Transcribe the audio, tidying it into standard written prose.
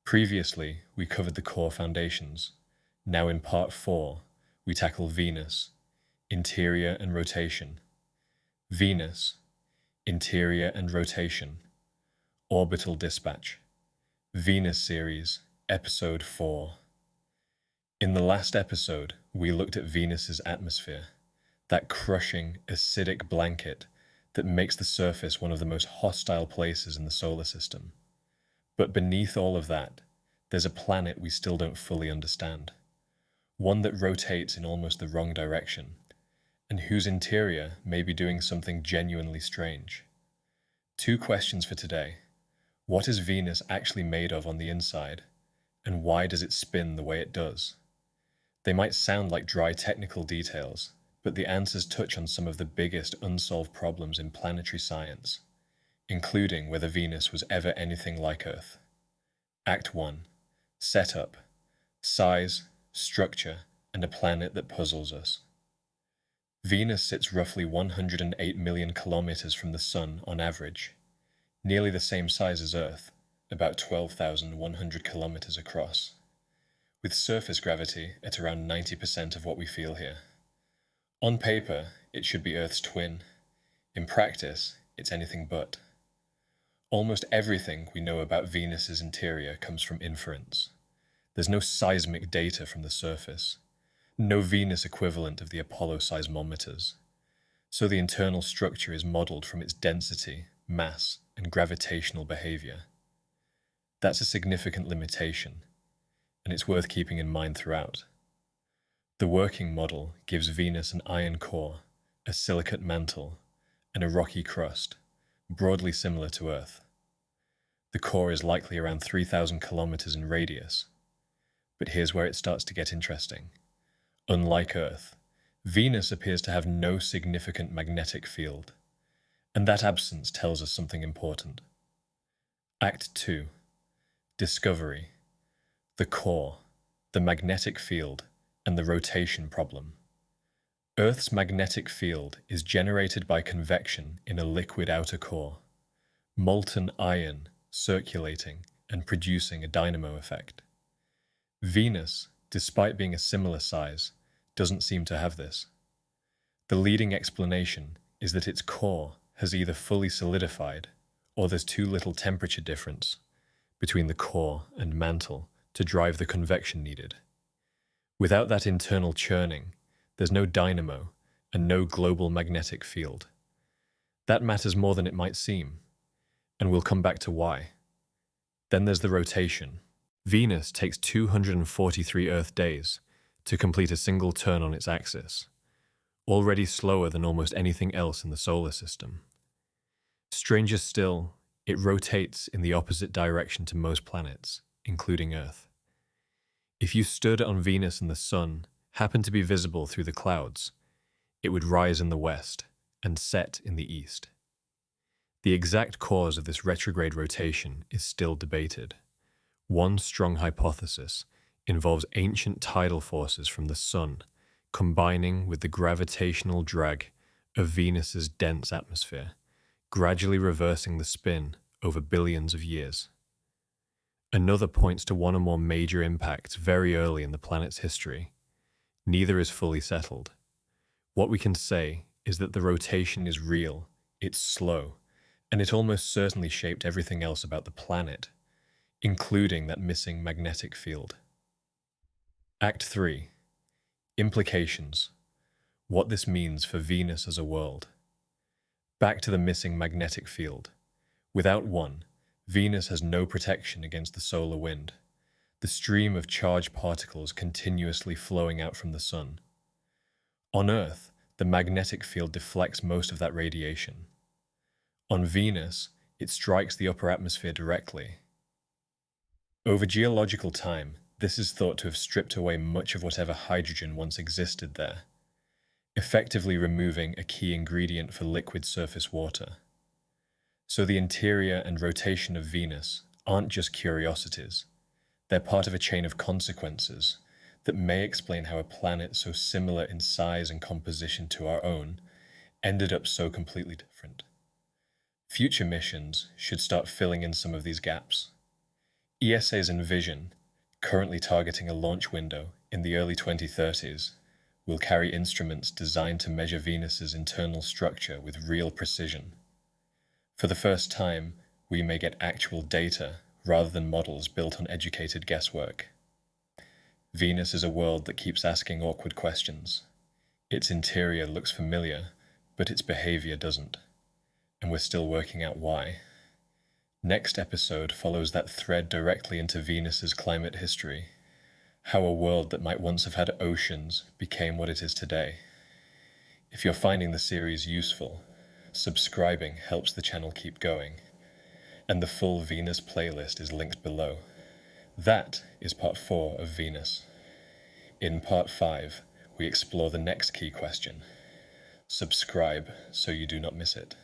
Previously, we covered the core foundations. Now in part 4, we tackle Venus, interior and rotation. Venus, interior and rotation. Orbital dispatch. Venus series, episode 4. In the last episode, we looked at Venus's atmosphere, that crushing, acidic blanket that makes the surface one of the most hostile places in the solar system. But beneath all of that, there's a planet we still don't fully understand. One that rotates in almost the wrong direction, and whose interior may be doing something genuinely strange. Two questions for today. What is Venus actually made of on the inside, and why does it spin the way it does? They might sound like dry technical details, but the answers touch on some of the biggest unsolved problems in planetary science, including whether Venus was ever anything like Earth. Act 1. Setup. Size, structure, and a planet that puzzles us. Venus sits roughly 108 million kilometers from the Sun on average, nearly the same size as Earth, about 12,100 kilometers across, with surface gravity at around 90% of what we feel here. On paper, it should be Earth's twin. In practice, it's anything but. Almost everything we know about Venus's interior comes from inference. There's no seismic data from the surface, no Venus equivalent of the Apollo seismometers. So the internal structure is modeled from its density, mass, and gravitational behavior. That's a significant limitation, and it's worth keeping in mind throughout. The working model gives Venus an iron core, a silicate mantle, and a rocky crust, broadly similar to Earth. The core is likely around 3,000 kilometers in radius. But here's where it starts to get interesting. Unlike Earth, Venus appears to have no significant magnetic field, and that absence tells us something important. Act 2. Discovery. The core, the magnetic field, and the rotation problem. Earth's magnetic field is generated by convection in a liquid outer core, molten iron circulating and producing a dynamo effect. Venus, despite being a similar size, doesn't seem to have this. The leading explanation is that its core has either fully solidified or there's too little temperature difference between the core and mantle to drive the convection needed. Without that internal churning, there's no dynamo and no global magnetic field. That matters more than it might seem, and we'll come back to why. Then there's the rotation. Venus takes 243 Earth days to complete a single turn on its axis, already slower than almost anything else in the solar system. Stranger still, it rotates in the opposite direction to most planets, including Earth. If you stood on Venus and the Sun happened to be visible through the clouds, it would rise in the west and set in the east. The exact cause of this retrograde rotation is still debated. One strong hypothesis involves ancient tidal forces from the Sun combining with the gravitational drag of Venus's dense atmosphere, gradually reversing the spin over billions of years. Another points to one or more major impacts very early in the planet's history. Neither is fully settled. What we can say is that the rotation is real, it's slow, and it almost certainly shaped everything else about the planet, including that missing magnetic field. Act 3. Implications. What this means for Venus as a world. Back to the missing magnetic field. Without one, Venus has no protection against the solar wind, the stream of charged particles continuously flowing out from the Sun. On Earth, the magnetic field deflects most of that radiation. On Venus, it strikes the upper atmosphere directly. Over geological time, this is thought to have stripped away much of whatever hydrogen once existed there, effectively removing a key ingredient for liquid surface water. So the interior and rotation of Venus aren't just curiosities, they're part of a chain of consequences that may explain how a planet so similar in size and composition to our own ended up so completely different. Future missions should start filling in some of these gaps. ESA's Envision, currently targeting a launch window in the early 2030s, will carry instruments designed to measure Venus's internal structure with real precision. For the first time, we may get actual data rather than models built on educated guesswork. Venus is a world that keeps asking awkward questions. Its interior looks familiar, but its behavior doesn't. And we're still working out why. Next episode follows that thread directly into Venus's climate history, how a world that might once have had oceans became what it is today. If you're finding the series useful, subscribing helps the channel keep going, and the full Venus playlist is linked below. That is part 4 of Venus. In part 5, we explore the next key question. Subscribe so you do not miss it.